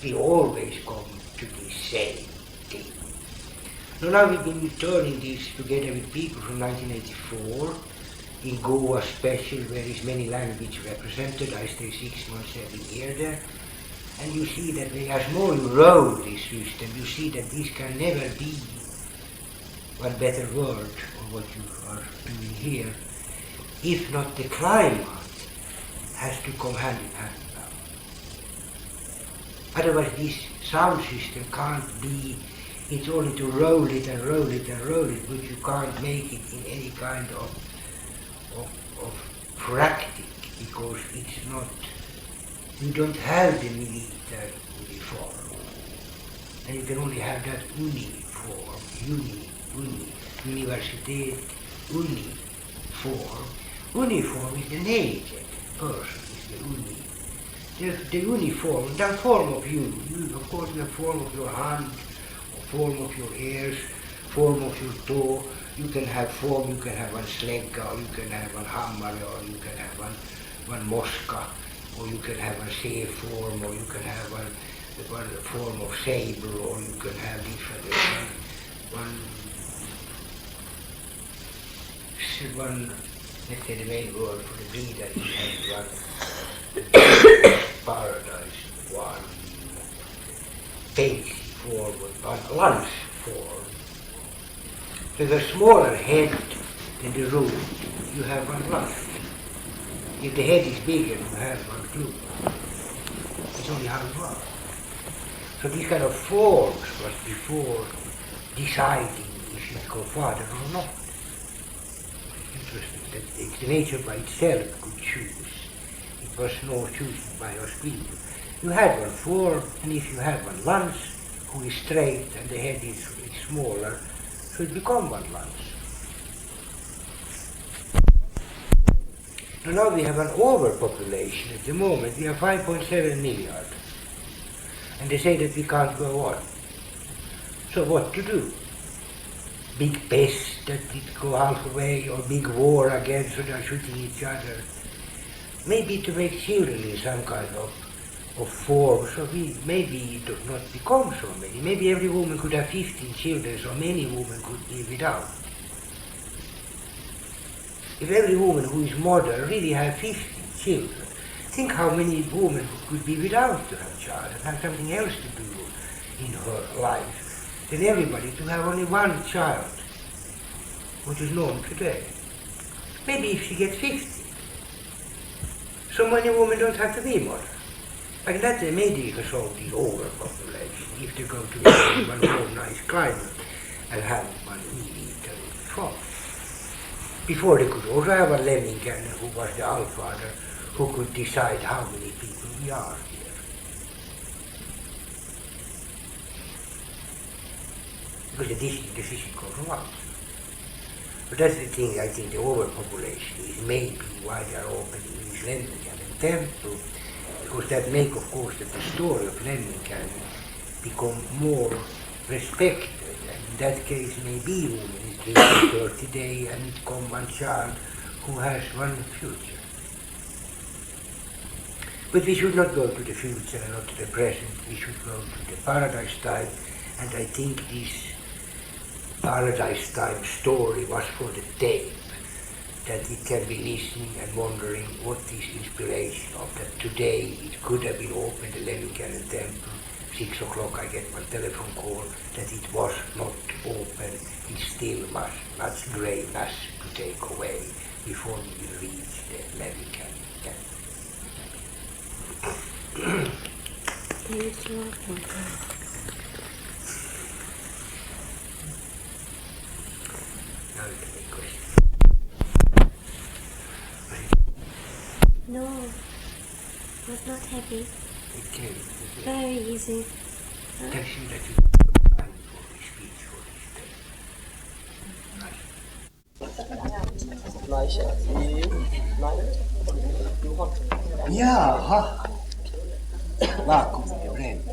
we always come to the same thing. Now we've been returning this together with people from 1984 in Goa special, where is many languages represented. I stay 6 months every year there. And you see that as more you roll this system, you see that this can never be one better word or what you are doing here, if not the climate has to come hand in hand now. Otherwise this sound system can't be, it's only to roll it and roll it and roll it, but you can't make it in any kind of practice, because it's not, you don't have the military uniform, and you can only have that uniform, University, uniform. Uniform is the naked person, is the the uniform, that form of you, of course the form of your hand, form of your ears, form of your toe. You can have form, you can have one slägga, or you can have one hammer, or you can have one moska, or you can have a safe form, or you can have one form of saber, or you can have different one, let's say the main word for the breeder, you have one paradise, one basic form, one lunch form. With a smaller head than the root, you have one lunch. If the head is bigger, you have one clue. It's only how it works. So these kind of forms was before deciding if you go farther or not. Interesting that it's the nature by itself could choose. It was no choosing by us people. You had one form, and if you had one lance who is straight and the head is smaller, so it become one lance. Now we have an overpopulation at the moment. We have 5.7 million. And they say that we can't go on. So what to do? Big pest that it go halfway, or big war again, so they're shooting each other. Maybe to make children in some kind of form, so maybe it does not become so many. Maybe every woman could have 15 children, so many women could be without. If every woman who is mother really have 15 children, think how many women could be without to have a child and have something else to do in her life. Then everybody to have only one child, which is known today. Maybe if she gets 50, so many women don't have to be mother. Like that they maybe can solve the overpopulation if they go to one more nice climate and have one military front. Before they could also have a Lemminkäinen who was the Allfather, who could decide how many people we are here. Because the decision comes from us. But that's the thing, I think the overpopulation is maybe why they are opening this Lemminkäinen temple, because that make, of course, that the story of Lemminkäinen become more respected. And in that case, maybe woman is living 30 days and it come one child who has one future. But we should not go to the future and not to the present. We should go to the paradise time. And I think this paradise time story was for the tape, that it can be listening and wondering what is inspiration of that. Today it could have been open, the Lemminkäinen temple, 6 o'clock I get my telephone call that it was not open. It still much greatness to take away before we will reach the Lemminkäinen temple. Thank you. Now you can make questions. No, was not heavy. Okay. Very easy. Tells you that you have time for this speech for this day. Jaha. Var kommer det bränna?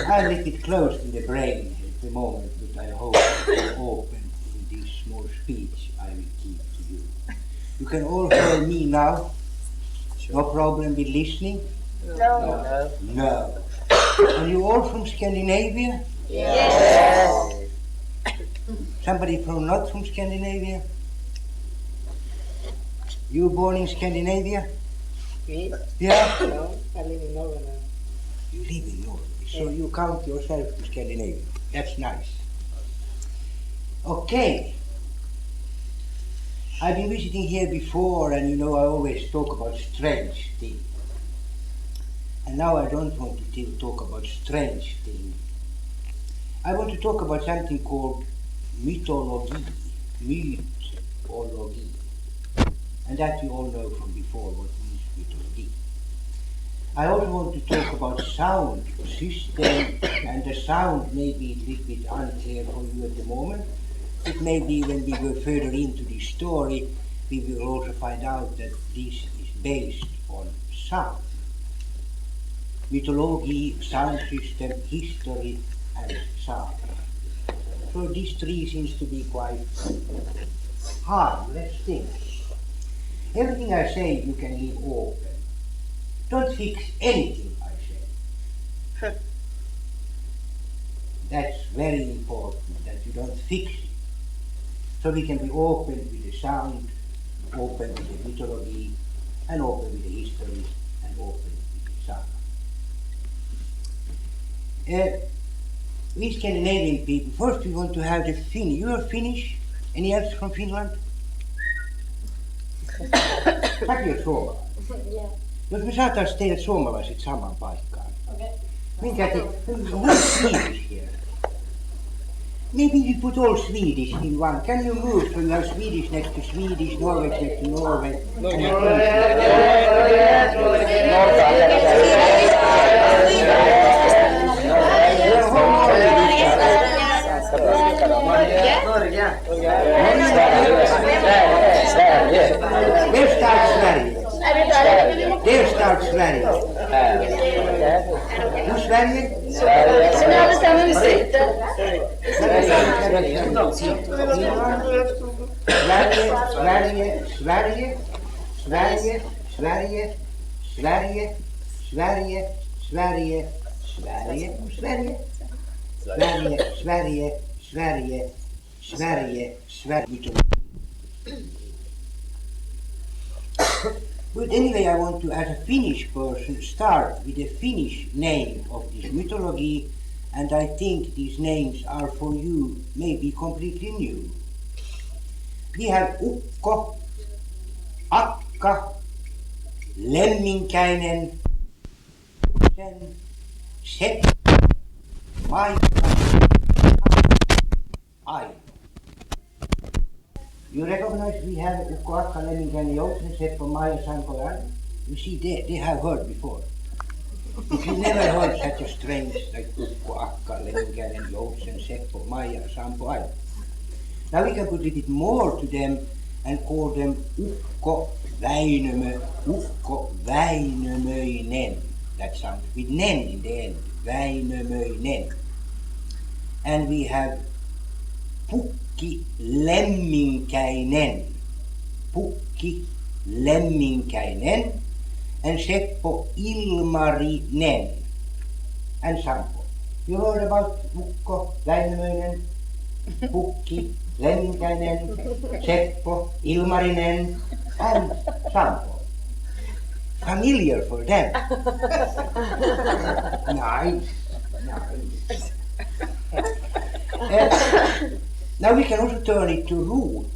I'm a little bit close to the brain. the moment that I hope to open in this small speech I will give to you. You can all hear me now? No problem with listening? No. No. Are you all from Scandinavia? Yes. Somebody from not from Scandinavia? You were born in Scandinavia? Me? Yeah? No, I live in Norway now. You live in Norway, so you count yourself to Scandinavia. That's nice. Okay. I've been visiting here before, and you know I always talk about strange things. And now I don't want to talk about strange things. I want to talk about something called mythology. Mythology. And that you all know from before what means mythology. I also want to talk about sound system, and the sound may be a little bit unclear for you at the moment. It may be when we go further into this story, we will also find out that this is based on sound. Mythology, sound system, history, and sound. So these three seems to be quite hard. Let's think. Everything I say you can leave open. Don't fix anything I say. That's very important that you don't fix it. So we can be open with the sound, open with the mythology, and open with the history, and open with the sound. We Scandinavian people, first we want to have the Finnish. You are Finnish? Any else from Finland? Säkin oot suomalainen. Yeah. Jos me saatais teidät suomalaiset samaan paikkaan. Okay. Minkä te... Who's Swedish here? Maybe we put all Swedish in one. Can you move so you have Swedish next to Swedish, Norway next to Norway? Where starts Sverige? There starts Sverige. Hur Sverige? Så nu bestämmer vi slutet. Sverige, Sverige, Sverige, Sverige, Sverige, Sverige, Sverige, Sverige, Sverige, Sverige, Sverige, Sverige, Sverige, Sverige, Sverige. But anyway, I want to, as a Finnish person, start with the Finnish name of this mythology, and I think these names are for you maybe completely new. We have Ukko, Akka, Lemminkäinen, Sepp, Maikka, Aino. You recognize we have Ukko, Akka, Lemminkäinen, Joutsen, Seppo, Maija, Sampo, Aino? You see, they have heard before. If you never heard such a strange like Ukko, Akka, Lemminkäinen, Joutsen, Seppo, Maija, Sampo, Aino. Now we can put a bit more to them and call them Ukko, Väinömöinen. That sounds with nen in the end. Väinömöinen. And we have Pukki, Lemminkäinen. Pukki, Lemminkäinen. And Seppo, Ilmarinen. And Sampo. You heard about Ukko, Väinömöinen, Pukki, Lemminkäinen, Seppo, Ilmarinen, and Sampo. Familiar for them. Nice. Now we can also turn it to root.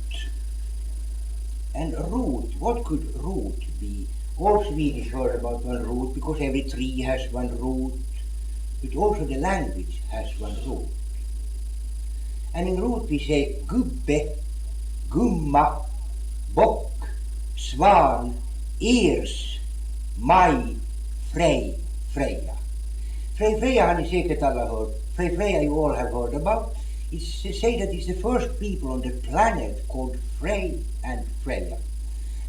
And root, what could root be? All Swedish heard about one root because every tree has one root, but also the language has one root. And in root we say gubbe, gumma, bock, svan, ers, maj, frej, Freja. Freja har ni säkert alla hört. Freja you all have heard about. It's said that it's the first people on the planet called Frey and Freja.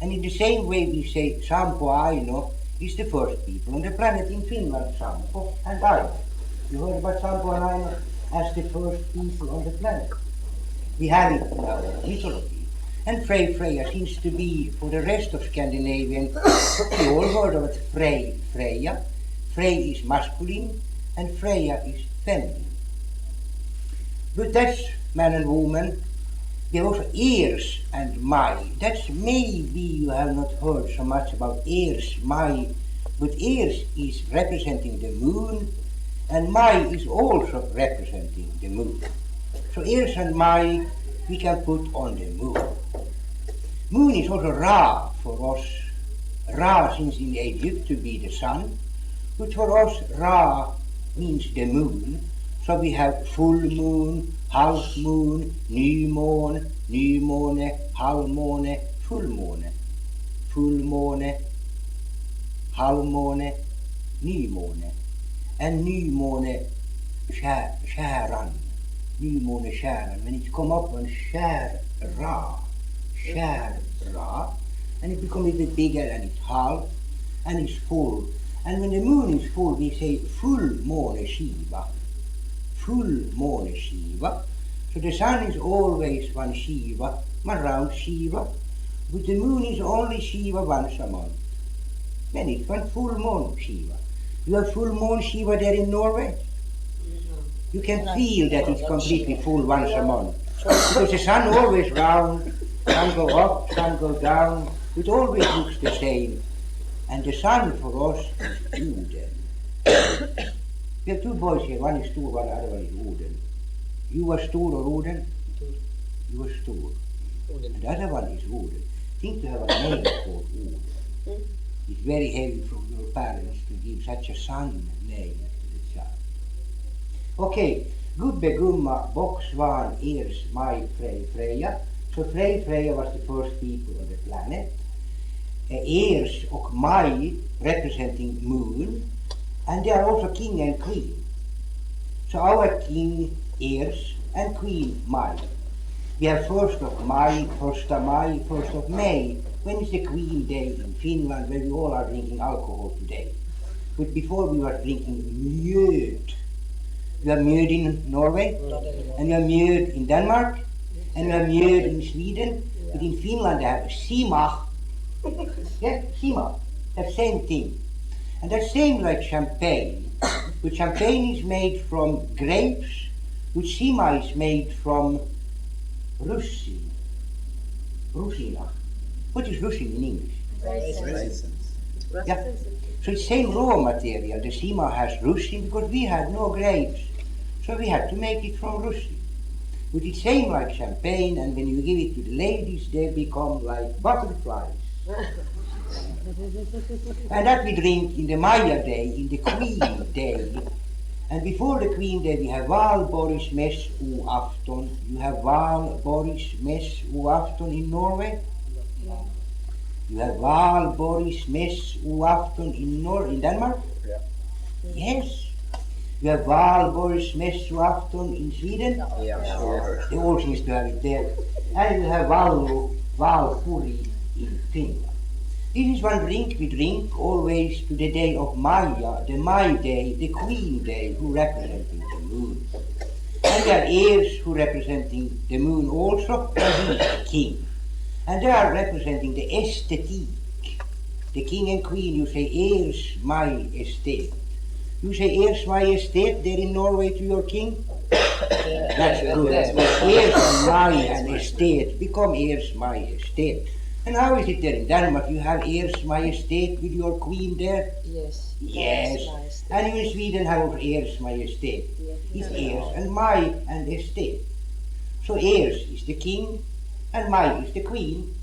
And in the same way we say Sampo Aino is the first people on the planet in Finland, Sampo and Aino. You heard about Sampo and Aino? as the first people on the planet. We have it in our mythology. And Freya seems to be, for the rest of Scandinavian, we all heard of it, Freya. Frey is masculine and Freya is feminine. But that's man and woman. There are also ears and Mai. That's maybe you have not heard so much about ears, Mai, but ears is representing the moon and Mai is also representing the moon. So ears and Mai we can put on the moon. Moon is also Ra for us. Ra seems in Egypt to be the sun, but for us Ra means the moon. So we have full moon, half moon, nymåne, halvmåne, fullmåne, halvmåne, nymåne. And nymåne skäran, nymåne skäran. When it come up on skära, and it becomes a bit bigger and it's half and it's full. And when the moon is full, we say fullmåne Shiva. Fullmåne Shiva. So the sun is always one Shiva, one round Shiva, but the moon is only Shiva once a month. Then it's one full moon Shiva. You have full moon Shiva there in Norway? You can feel that it's completely full once a month. Because the sun always round, sun go up, sun go down, it always looks the same. And the sun for us is Oden. We have two boys here, one is Stor, one other one is Oden. You are Stor or Oden? You are Stor. And the other one is Oden. Think to have a name called Oden. It's very heavy from your parents to give such a son name to the child. Okay, Gubbe, Gumma, Bock, Svan, Ers, Maj, Freja. So Freja was the first people on the planet. Ers och Maj representing moon. And they are also king and queen. So our king Ers and queen Maj. We have 1st of Maj, 1st of Maj, 1st of May. When is the Queen Day in Finland, where we all are drinking alcohol today? But before we were drinking mjöd. We have mjöd in Norway, and we have mjöd in Denmark, and we have mjöd in Sweden. But in Finland they have sima. Yeah, sima. That same thing. And that same like champagne. But champagne is made from grapes, but sima is made from russin. Rusina. What is russin in English? Raisins. Yeah. So it's same raw material. The sima has russin because we had no grapes. So we had to make it from russin. But it's same like champagne, and when you give it to the ladies, they become like butterflies. And that we drink in the Maya day, in the Queen day. And before the Queen day we have Valborgsmässoafton. You have Valborgsmässoafton in Norway? You have Valborgsmässoafton in Denmark? Yeah. Yes. You have Valborgsmässoafton in Sweden? Yeah, sure. They all seem to have it there. And you have Valpuri in Finland. This is one drink we drink always to the day of Maja, the Mai day, the Queen day, who representing the moon. And there are Ers who representing the moon also, and he is the king. And they are representing the aesthetic. The king and queen, you say Ers Majestet. You say Ers Majestet there in Norway to your king? That's good. Ers and Maj and Estate become Ers Majestet. And how is it there in Denmark? You have Ers Majestet with your queen there? Yes. Yes. Nice. And you in Sweden have also Ers Majestet. It's Ers and Maj and Estate. So Ers is the king and Maj is the queen,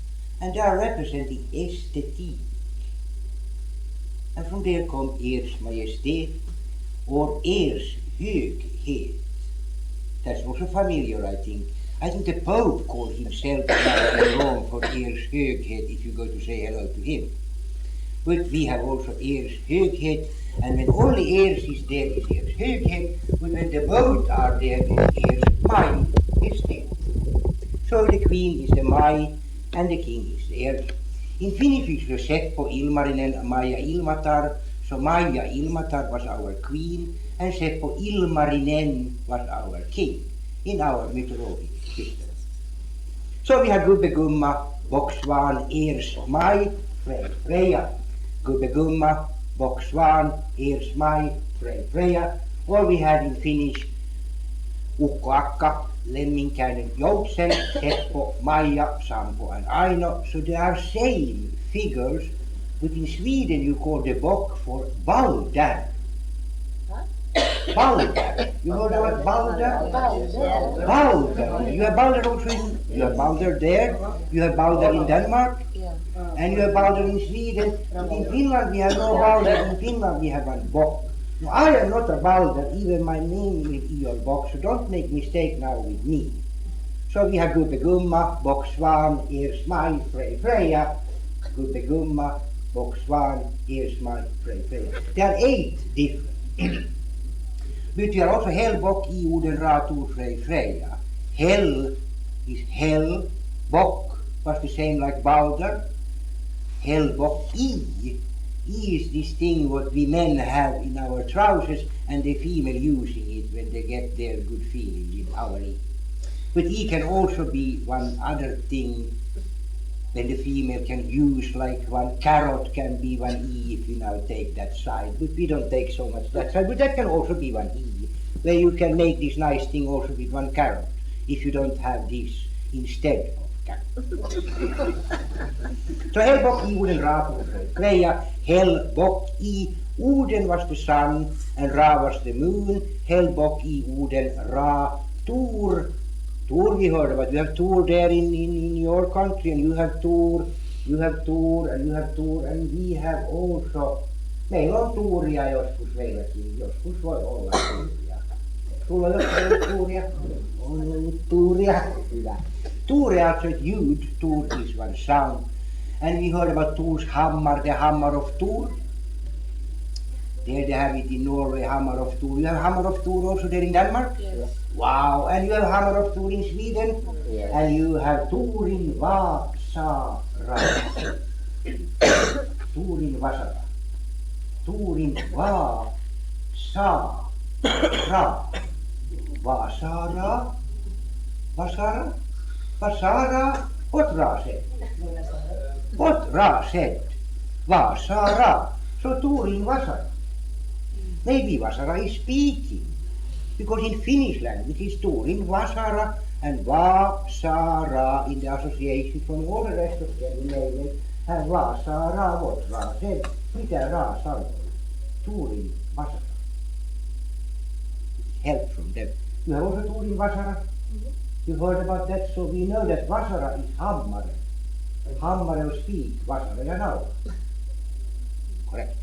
and they are representing aesthetic. And from there come Ers Majestet or Ers Höghet. That's also familiar, I think. I think the Pope called himself wrong for Ers Höghet if you go to say hello to him. But we have also Ers Höghet, and when only Ers is there, is Ers Höghet, but when the both are there, is Ers Majestet. So the queen is the Maj, and the king is the Ers. In Finnish we should Seppo Ilmarinen, Maja Ilmatar. So Maja Ilmatar was our queen, and Seppo Ilmarinen was our king in our mythological system. So we have Gubbe Gumma, Boxsvan, Ers Maj, Frej Freja. Gubbe Gumma, Boxsvan, Ers Maj, Frej Freja. Or we have in Finnish Ukko Akka, Lemminkäinen Joutsen, Seppo, Maija, Sampo and Aino. So they are same figures, but in Sweden you call the bock for Balder. Balder. You know what Balder? Balder. You have Balder also in, you have Balder there, you have Balder in Denmark, and you have Balder in Sweden. But in Finland we have no Balder, in Finland we have one bock. Now, I am not a Balder, even my name is Ior Bock, so don't make mistake now with me. So we have Gubbe Gumma, Boxsvan, Ers Maj, Frej Freja. Gubbe Gumma, Boxsvan, Ers Maj, Frej Freja. There are 8 different. But we are also Hellbock, Ioden, Ratur, Frej Freja. Hell is Hell, Bock was the same like Balder. Hellbock, is this thing what we men have in our trousers and the female using it when they get their good feeling in our E. But E can also be one other thing when the female can use, like one carrot can be one E if you now take that side. But we don't take so much that side, but that can also be one E, where you can make this nice thing also with one carrot, if you don't have this instead of carrot. So Hellbock, Ioden, Ra, Freja, Hellbock, Oden was the sun and Ra was the moon. Hellbock, Ioden, Ra, Tor. Tor we heard about. You have Tor there in your country, and you have Tor, you have Tor, and you have Tor, and we have also. Meillä on Tuuria joskus meilläkin. Joskus voi olla Tuuria. Sulla on joskus Tuuria? On ollut Tuuria. Hyvä. Tor also ljud. Tor is one sound. And we heard about Tor's hammer, the hammer of Tor. There they have it in Norway, hammer of Tor. You have hammer of Tor also there in Denmark? Yes. Wow, and you have hammer of Tor in Sweden? Yes. And you have Tor in Vasara. Tor in Vasara. Tor in Vasara. Vasara. Vasara. Vasara. What Ra said? What Ra said? Vasara. So Tor in Vasara. Maybe Vasara is speaking. Because in Finnish language it's Tor in Vasara and Vasara in the association from all the rest of Scandinavian and Vasara, what Ra said. Mitä Ra sanoi? Tor in Vasara. Help from them. You have also Tor in Vasara? You heard about that, so we know that Vasara is Hammare. Hammare speak, Vasara ja naula. Correct.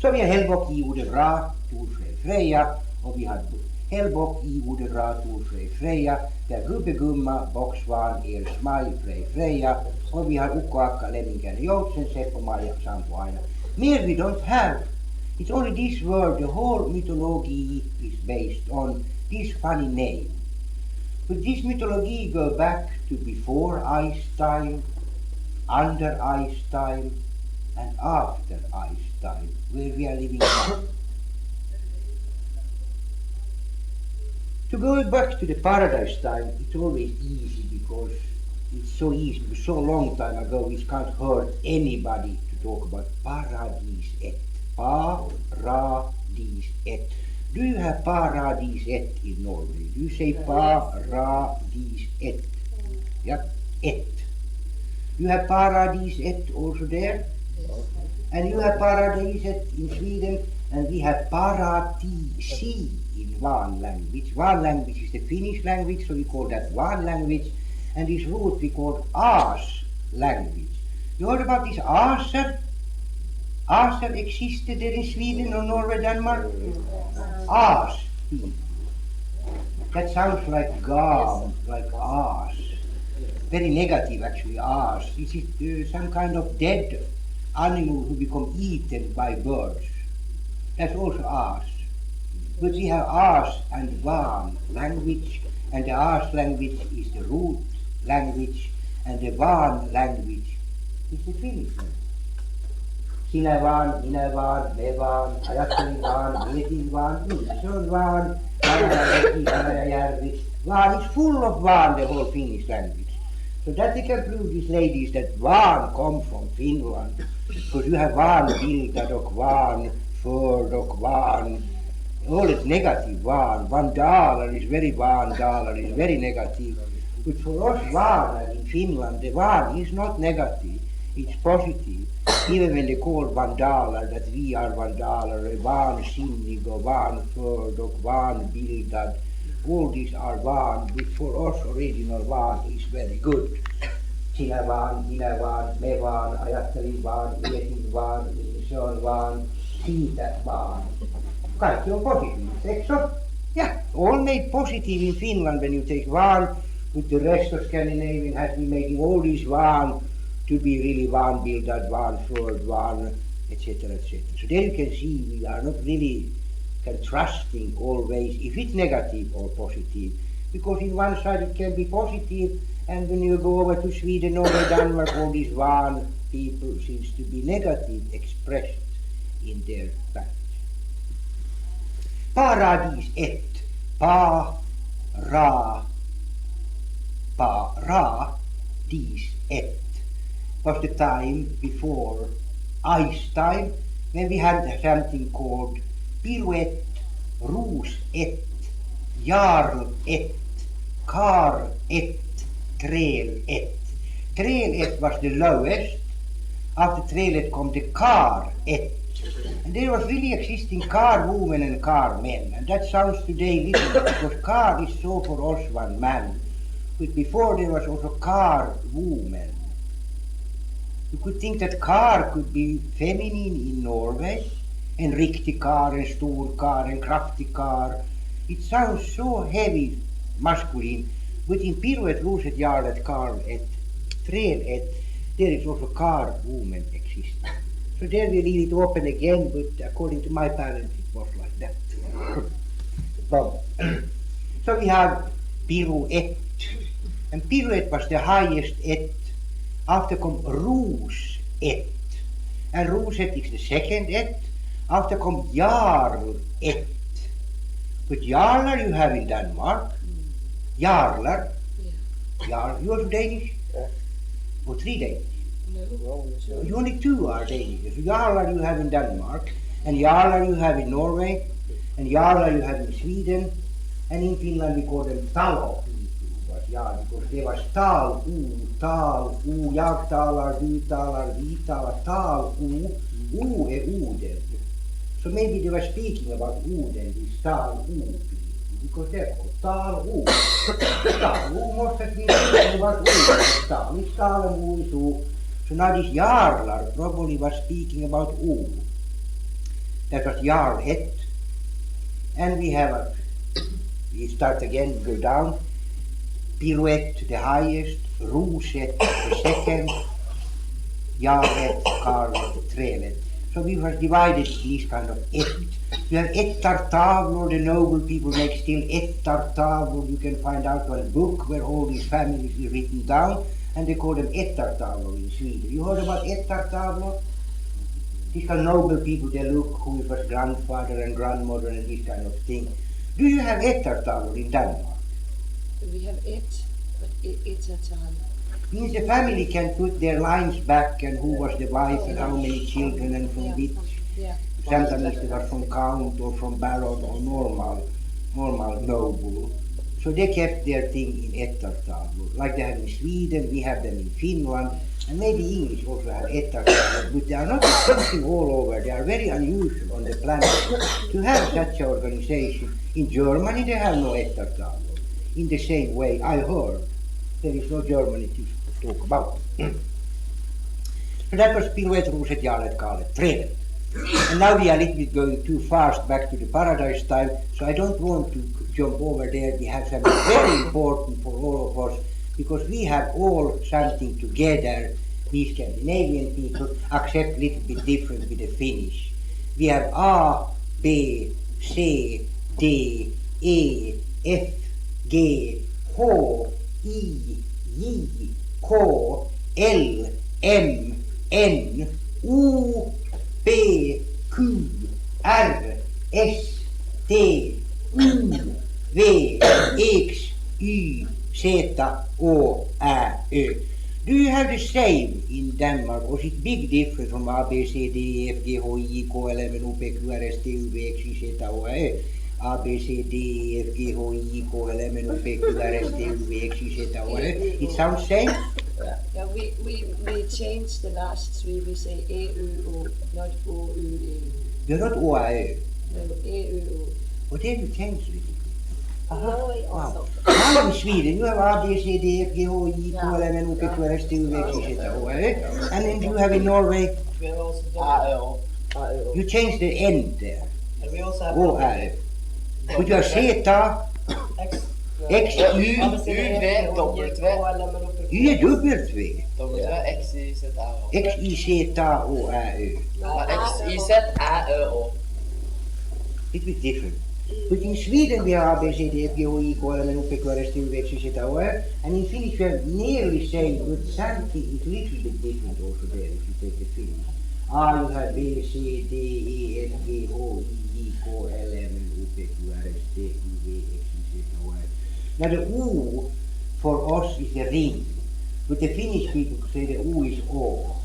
So we have Hellbock, Ioden, Ra, Tor, Frej Freja, och vi har Hellbock, Ioden, Ra, Tor, Frej Freja, vi har Gubbe Gumma, Boxsvan, Ers Maj, Frej Freja, och vi har Ukko Akka, Lemminkäinen Joutsen, Seppo, Maija, Sampo, Aino. Mer we don't have. It's only this word, the whole mythology is based on this funny name. But this mythology go back to before ice time, under ice time, and after ice time, where we are living now. To go back to the paradise time, it's always easy because it's so easy, because so long time ago it can't hurt anybody to talk about paradiset. Paradiset. Do you have paradiset in Norway? Do you say paradiset? Yeah, et. You have paradiset also there? And you have paradiset in Sweden, and we have paratisi in one language. One language is the Finnish language, so we call that one language, and this root we call As language. You heard about this Aser? Aser existed there in Sweden or Norway, Denmark? As people. That sounds like gam, like as. Very negative actually, as. Is it some kind of dead animal who become eaten by birds? That's also as. But we have as and van language, and the as language is the root language, and the van language is the Finnish language. Sinä vaan, minä vaan, me vaan, ajattelin vaan, mietin vaan, se on vaan, vaan is full of vaan, the whole Finnish language. So that they can prove these ladies that vaan come from Finland, because you have vaan bildat och vaan förd och vaan, all is negative vaan. $1 is very vaan, dollar is very negative. But for us vaan in Finland, the vaan is not negative, it's positive. Even when they call $1 that we are $1, vansinnig och vanförd och vanbildad, all these are vaan, but for us original vaan is very good. Sinä vaan, minä vaan, me vaan, ajattelin vaan, mietin vaan, se on vaan, siitä vaan. Kaikki on positiivista, eikö se? Yeah, all made positive in Finland when you take vaan, but the rest of Scandinavian has been making all these vaan to be really vanbildad, vanförd, vaan, etc., etc. So there you can see we are not really trusting always if it's negative or positive, because in one side it can be positive, and when you go over to Sweden, Norway, Denmark, all these vaan people seems to be negative expressed in their language. Paradis et, dis et was the time before ice time, when we had something called pirouette, roos et, jarl et, kar et, trail et. Trail et was the lowest. After trail et come the car et. And there was really existing car women and car men. And that sounds today little, because car is so for us one man. But before there was also car woman. You could think that car could be feminine in Norway, and riktig car, and stor car, and kraftig car. It sounds so heavy, masculine, but in pirouette, roset, jarlet, car, et, trail, et, there is also car woman existing. So there we leave it open again, but according to my parents it was like that. So we have pirouette, and pirouette was the highest et. After come roos et, and roset is the second et. After come jarl et. But jarlar you have in Denmark. Jarlar. Jarl, you are Danish? Or 3 Danish? No. You only 2 are Danish. Jarlar you have in Denmark, and jarlar you have in Norway, and jarlar you have in Sweden, and in Finland we call them talo. Ja, because there was tal, jag talar, du talar, vi talar, tal, är orden. So maybe they were speaking about orden, this tal, because they're called tal, Tal, must have been speaking about tal is tal and is So now this jarlar probably was speaking about That was jarl et. And we start again, go down. Pirouette, the highest, roset, the second, jarlet, karlet, trelet. So we were divided in these kind of et. You have ettartavlor, the noble people make still ettartavlor. You can find out one book where all these families is written down, and they call them ettartavlor in Sweden. You heard about ettartavlor? These kind of noble people, they look who was grandfather and grandmother and this kind of thing. Do you have ettartavlor in Denmark? We have it, but it's a time. Means the family can put their lines back and who was the wife and how many children and from which. Yeah. Sometimes they were from count or from baron or normal noble. So they kept their thing in ettartavlor. Like they have in Sweden, we have them in Finland, and maybe English also have ettartavlor, but they are not something all over. They are very unusual on the planet to have such an organization. In Germany they have no ettartavlor. In the same way, I heard there is no Germany to talk about. So that was pirouette, roset, jarlet, karlet, trelet. And now we are a little bit going too fast back to the paradise time, so I don't want to jump over there. We have something very important for all of us, because we have all something together, we Scandinavian people, except a little bit different with the Finnish. We have A, B, C, D, E, F, G, H, I, J, K, L, M, N, O, P, Q, R, S, T, U, V, X, Y, Z, Å, Ä, Ö. Do you have the same in Denmark, or is it big difference from A, B, C, D, E, F, G, H, I, K, L, M, N, O, P, Q, R, S, T, U, V, X, Y, Z, Å, Ä, Ö? A, B, C, D, E, F, G, H, I, K, L, M, N, O, P, Q, R, S, T, U, V, X, Y, Z, Å, Ä, Ö? It sounds same? Yeah, we changed the last three. We say E, Ö, O, not O, Ö, E. You're not Å, Ä, Ö. No, E, Ö, O. But then you change it. Norway also. Now in Sweden you have A, B, C, D, F, G, H, I, K, L, M, N, O, P, Q, R, S, T, U, V, X, Y, Z, Å, Ä, Ö. And then you have in Norway, We have also AÖ. AÖ. you change the end there. And we also have Å, Ä, Ö. But you have Z, X. X, Y, W, Y är W. W, X, Y, Z, Ä, Å. X, Y, Z, Å, Ä, Ö. Ja, X, Y, Z, Ä, Ö, Å. It is different. But in Sweden we have A, B, C, D, F, G, H, I, K, L, M, N, O, P, Q, R, S, T, U, V, X, Y, Z, Å, Ä, Ö. And in Finnish we have nearly same, but something is a little bit different also there if you take the Finnish. A you have B, C, D, E, F, G, H, I, K, L, M, N, O, P, Q, R, S, T, U, V, X, Y, Z, Å, Ä, Ö. Now the O for us is a ring, but the Finnish people say the O is O.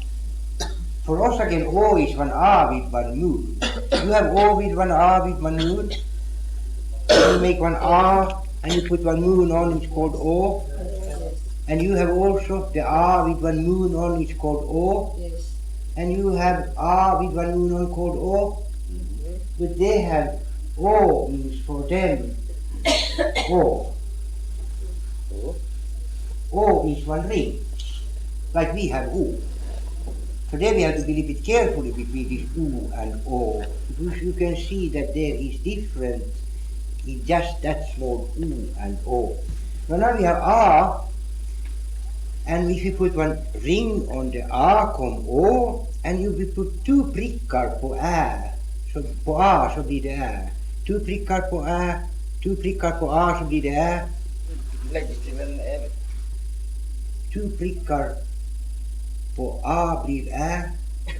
For us again, O is one A with one moon. You have O with one A with one moon. You make one A and you put one moon on, it's called O. And you have also the A with one moon on, it's called O. Yes. And you have A with one moon on called O. But they have O means for them O. O is one ring, like we have O. So there we have to be a little bit careful between this U and O, because you can see that there is different in just that small U and O. Now we have A, and if you put one ring on the A come O, and you will put two prickar på Ä, så på A så blir det Ä. Two prickar på Ä, two prickar på A så blir det Ä. Lägger till en evig. Two prickar på A blir Ä.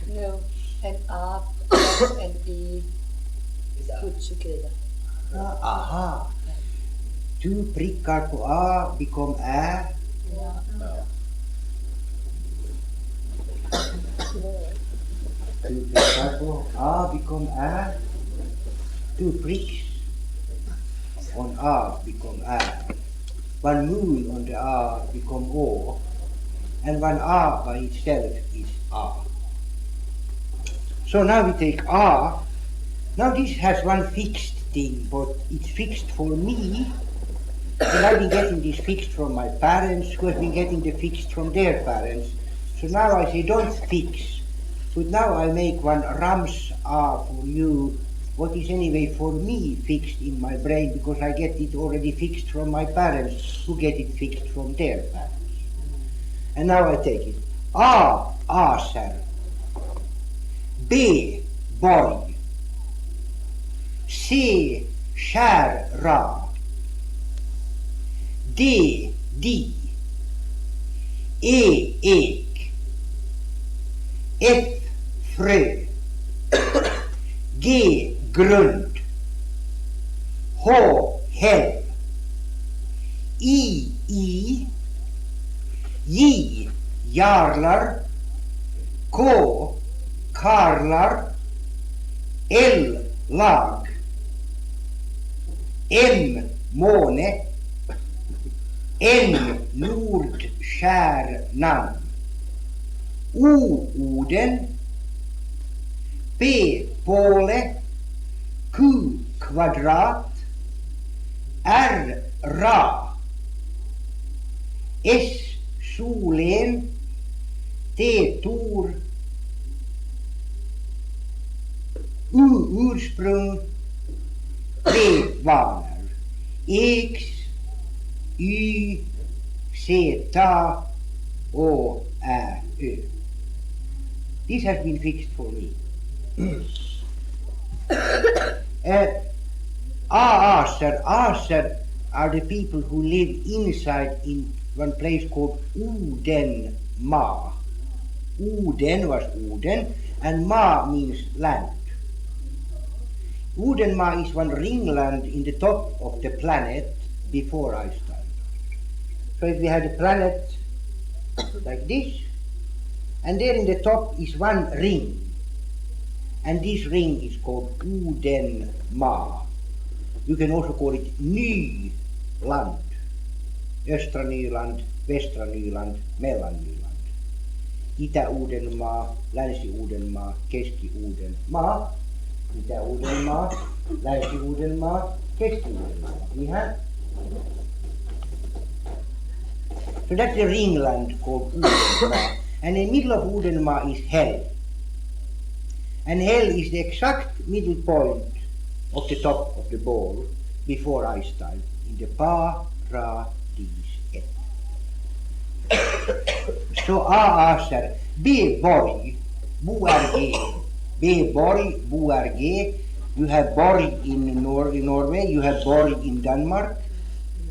No, and R plus and E put together. Aha. Two prickar på A become Ä. Yeah. Two prickar på A become Ä. Two pricks on A become Ä. One moon on the A become O. And one A by itself is A. So now we take A. Now this has one fixed thing, but it's fixed for me. And I've been getting this fixed from my parents, who have been getting the fixed from their parents. So now I say don't fix, but now I make one Rams A for you, what is anyway for me fixed in my brain, because I get it already fixed from my parents, who get it fixed from their parents. And now I take it. A, aser. B, borg. C, kärra. D, di. E, ek. F, frö. G, grund. H, häll. I, J, jarlar. K, karlar. L, lag. M, måne. N, nordstjärnan. O, Oden. P, påle. Q, kvadrat. R, ra. S, solen. T, tor. U, ursprung. V, vanar. X, Y, Z, Å, Ä, Ö. This has been fixed for me. Aser are the people who live inside in one place called Odenma. Oden was Oden, and ma means land. Udenma is one ringland in the top of the planet before ice time. So if we have the planet like this, and there in the top is one ring, and this ring is called Udenma. You can also call it Nyland. Östra Nyland, Västra Nyland, Mellannyland. Itä-Uudenmaa, Länsi-Uudenmaa, Keski-Uudenmaa. Itä-Uudenmaa, Länsi-Uudenmaa, Keski-Uudenmaa. Ihan. So that's the ringland called Uudenmaa. And in the middle of Uudenmaa is hell. And hell is the exact middle point of the top of the ball before ice time in the paradiset. Så A-aser, B-borg, Bo-R-G, B-borg, Bo-R-G. You have borg in Norway, you have borg in Denmark,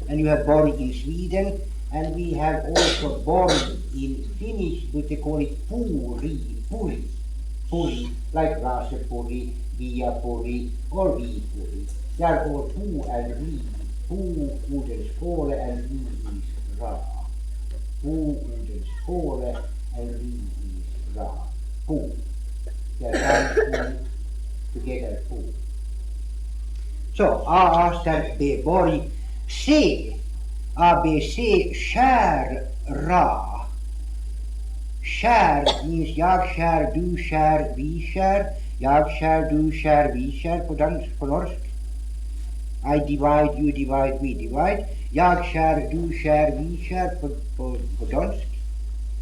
and you have borg in Sweden, and we have also borg in Finnish, but they call it puri, like Rasepuri, Viapuri, or Viipuri. They are all pu and ri. Pu udens skåle and ri is ra. Pu udens skåle and ri is ra. Pu. They are pu together pu. So A stands B borg. C. A, B, C, skär, ra. Skär means jag skär, du skär, vi skär. Jag skär, du skär, vi skär på norsk. I divide, you divide, we divide. Jag skär, du skär, vi skär på dansk.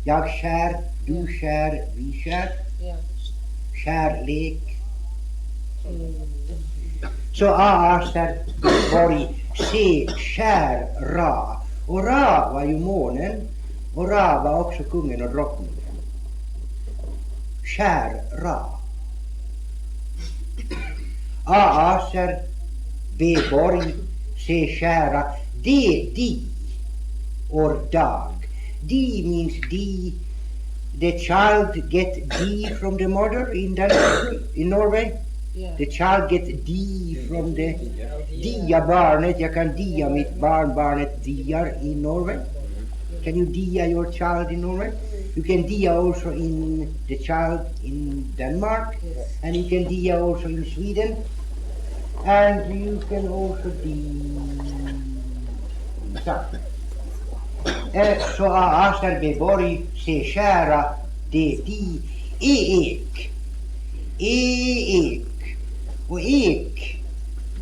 Jag skär, du skär, vi skär. Ja. Kärlek. Så A står borg, C, skär, Ra. Och Ra var ju månen. Och Ra var också kungen och drottningen. Skär, Ra. A, ser, B, borg, C, skära, D, di, or dag. D means the child get D from the mother in Denmark, in Norway. Yeah. The child get D from the dia barnet. Jag kan dia mitt barn, barnet diar in Norway. Can you dia your child in Norway? You can dia also in the child in Denmark, Yes. and you can dia also in Sweden, and you can also så Asarbe borg, se skära, det di, ek. Och ek,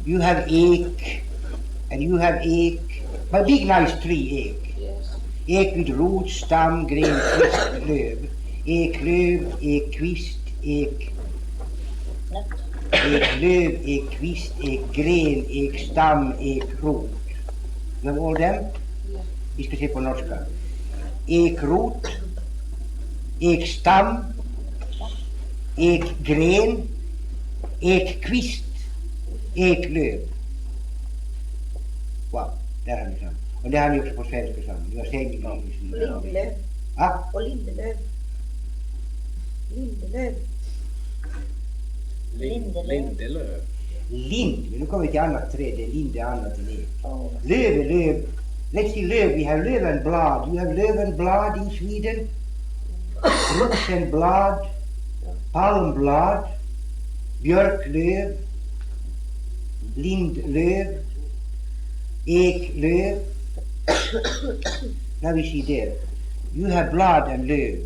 you have ek, and you have ek, but big nice tree ek. Yes. Ek vid rot, stam, gren, kvist, löv. Ek löv, ek kvist, ek löv, ek kvist, ek gren, ek stam, ek rot. You have all them? Yeah. Vi ska se på norska. Ek rot, ek stam, ek gren, ek kvist, ek löv. Wow, där har ni samma. Och det har ni också på svenska samma. You are saying it in English. Lindelöv. Ah, Och Lindelöv. Lindelöv. Lindelöv. lind. Men nu kommer vi till annat träd. Det är lind, det är annat än ek. Oh. Löv är löv. Let's see löv. We have lövenblad. You have lövenblad in Sweden. Rosenblad. Palmblad. Björklöv. Lindlöv. Eklöv. Now we see there. You have blood and löv.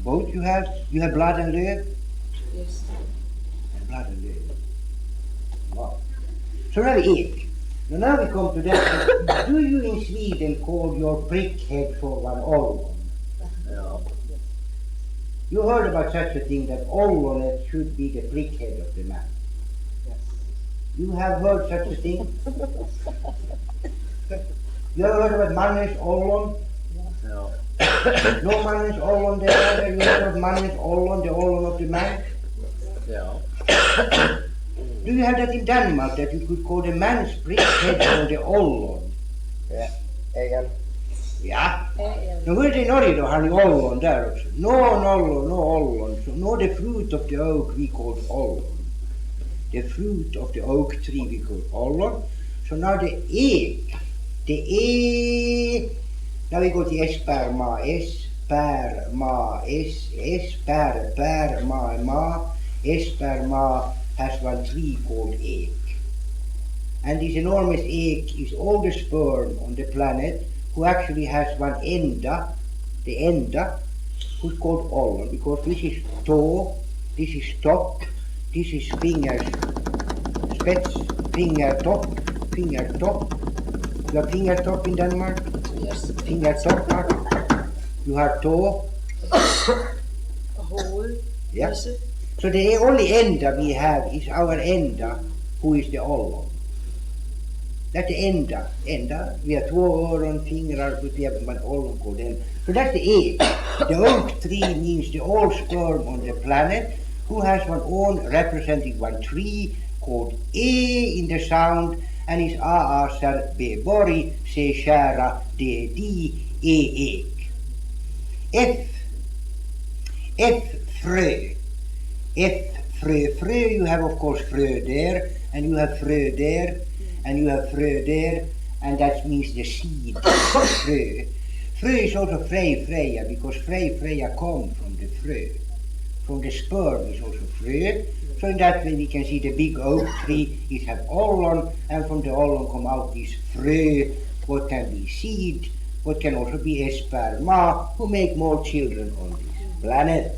Both you have blood and löv. Yes. Blood and löv. Wow. So now ek. Now we come to that. Do you in Sweden call your prickhead for one ollon? Ja. You heard about such a thing that ollonet should be the prickhead of the man. You have heard such a thing? You have heard about mannens ollon? Ja. No mannens ollon there. You heard about mannens ollon, the ollon of the man? Ja. Do you have that in Denmark, that you could call the man's prickhead or the ollon? Egen. Ja. En. No hörde i Norge då har ni ollon där också. No ollon. So no the fruit of the oak we called ollon. The fruit of the oak tree we called ollon. So now the ek. Now we go to esperma. Esperma. Esperma has one tree called egg. And this enormous egg is all the sperm on the planet who actually has one enda, the enda, who's called ollon, because this is toe, this is top, this is fingers, spets, fingertop. You have fingertop in Denmark? Yes. Fingertop, you have toe. A hole. Yeah. Is it? So the only enda we have is our enda, who is the ollon. That's the enda. Vi har 2 öron, fingrar, but we have one ollon called enda. So that's the egg. The oak tree means the old sperm on the planet, who has one own representing one tree called E in the sound, and is A-A-S-R B-bori, se kära, D-D, E-ek. Frö. Frö, you have of course frö there, and you have frö there, and you have frö there, and that means the seed, frö. Frö is also Freja, because Freja come from the frö. From the sperm is also frö. So in that way we can see the big oak tree is have ollon, and from the ollon come out this frö, what can be seed, what can also be esperma, who make more children on this planet.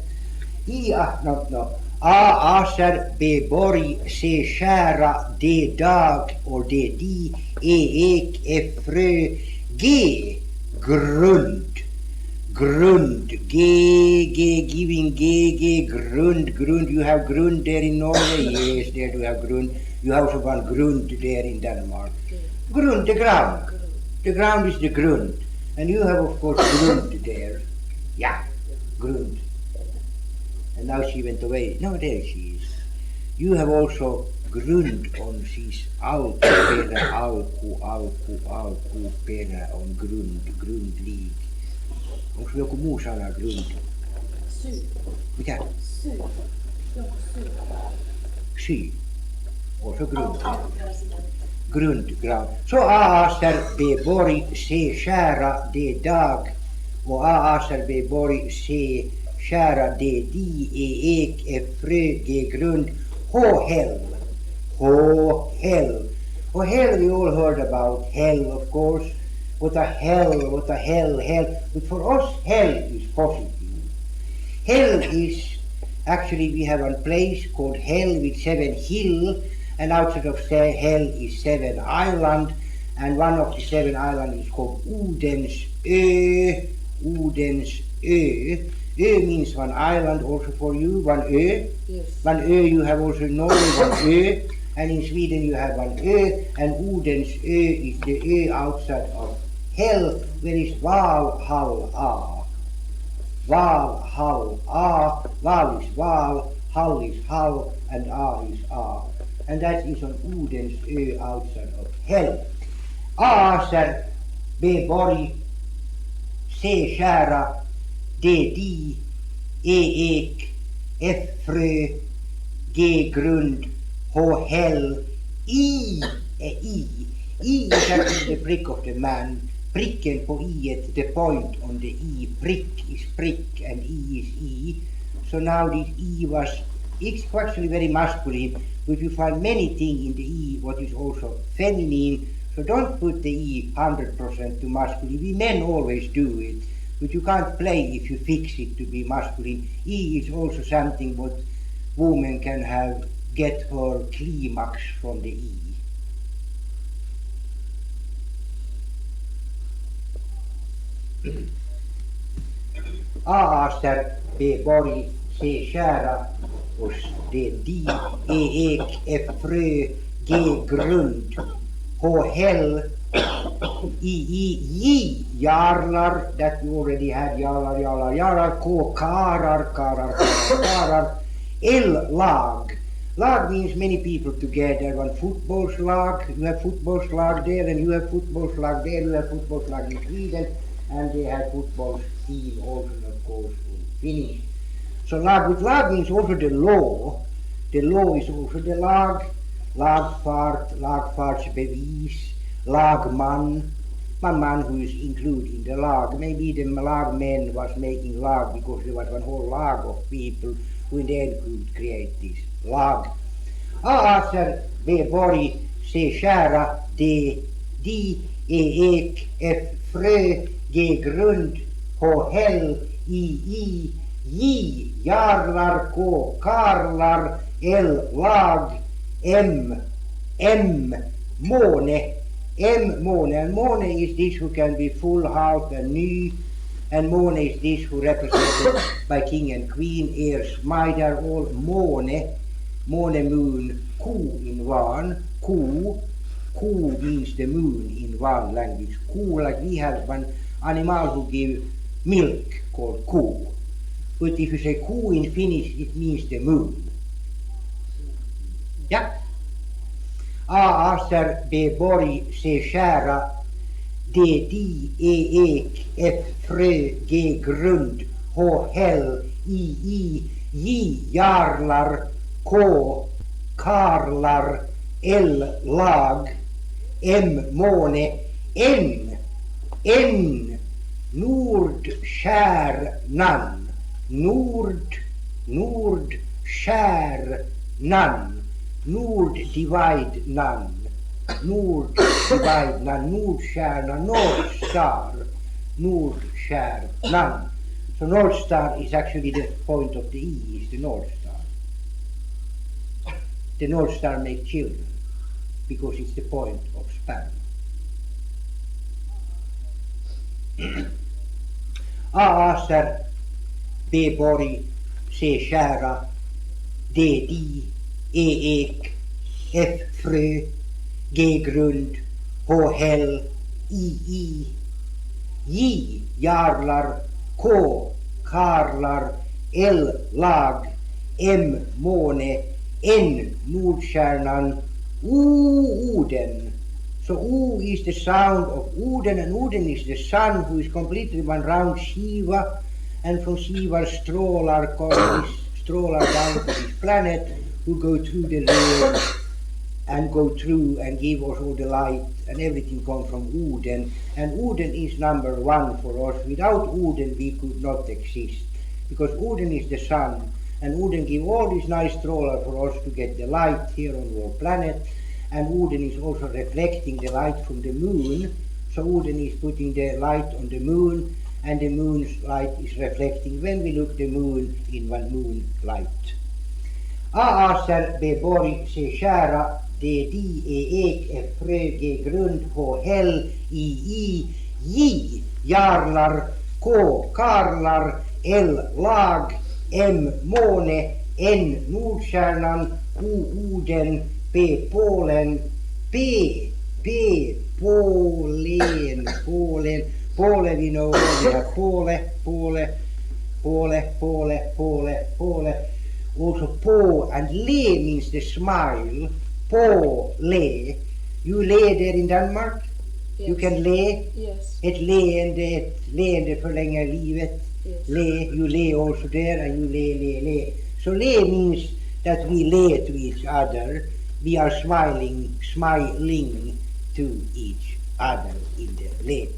A-aser, B-bori, se kära, D-dag, or D-di, E-ek, F-frö, G, grund. Giving, grund. You have grund there in Norway? Yes, there you have grund. You have also one grund there in Denmark. Grund, the ground. The ground is the grund. And you have of course grund there. Yeah, grund. And now she went away. No, there she is. You have also grund on siis alku, perä on grundlig. Onko se joku muu sana grund? Syy. Mitä? Syy. Joku syy. Syy. On se grund. Alkuperäisenä. Grundground. Så A-aser B-borg C kära D-dag och A-aser B-borg C kära D-di E-ek F-frö G-grund H-hell. H-hell. Och hell we all heard about. Hell of course. What a hell. But for us hell is positive. Hell is, actually we have a place called hell with 7 hills. And outside of hell is 7 islands, and one of the 7 islands is called Odensö. Ö means one island also for you, one ö. Yes. One ö you have also in Norway, one ö, and in Sweden you have one ö, and Odensö is the ö outside of hell, where is Valhalla. Valhalla. Val is Val, Hall is Hall, and A is A. And that is on Odensö outside of hell. A-aser, B-borg, C kära, D-di, E-ek, F-frö, G-grund, H-hell, I is actually the prick of the man. Pricken på I-et, the point on the I. Prick is prick and I is I. So now this I was, it's actually very masculine, but you find many things in the I what is also feminine. So don't put the I 100% to masculine. We men always do it, but you can't play if you fix it to be masculine. I is also something what woman can have, get her climax from the I. A-aster, B-borg, C kära, och D-di, E-ek, F-frö, G-grund, H-hell, I-i-j, jarlar, that we already had, jarlar, K-karar, L-lag. Lag means many people together, one footballslag, you have footballslag there, and you have footballslag there, you have footballslag in Sweden, and they have football team also, of course, Finnish. So lag with lag means also the law. The law is also the lag, lagfartsbevis, lagman, one man who is included in the lag. Maybe the lagmen was making lag because there was one whole lag of people who in the end could create this lag. Aaser bebori se skära de ek f frö g grund h häll I j jarlar k karlar l lag m måne. And måne is this who can be full, half and ny, and måne is this who represented by king and queen, my, they're all måne, moon, ku in one, ku means the moon in one language. Ku, like we have one animal who give milk called ku. But if you say ku in Finnish, it means the moon. Yeah? Aaser bebori se skära d ek f frö g grund h häll I j jarlar k karlar l lag m måne n nordstjärnan nordstjärnan Nord divide none. Nordstjärnan, North Star. Nordstjärnan. So North Star is actually the point of the E, is the North Star. The North Star makes children because it's the point of sperm. Aaser bebori se skära d ek f frö g grund h häll I j jarlar k karlar l lag m måne n nordstjärnan Oden. So O is the sound of Oden, and Oden is the sun who is completely one round Shiva, and from Shiva strålar down to this planet who go through the layer and go through and give us all the light, and everything comes from Oden. And Oden is number one for us. Without Oden we could not exist, because Oden is the sun, and Oden give all these nice strålar for us to get the light here on our planet. And Oden is also reflecting the light from the moon, so Oden is putting the light on the moon, and the moon's light is reflecting when we look the moon in one moonlight. Aaser bebori se skära d ek f frö g grund h häll I j jarlar k karlar l lag m måne n nordstjärnan Oden p Polen Polen we know we have Pole. Also po and le means the smile. Po le. You lay there in Denmark? Yes. You can lay. Yes. Ett leende förlänger livet. Yes. You lay also there, and you lay. So lay means that we lay to each other. We are smiling to each other in the lay.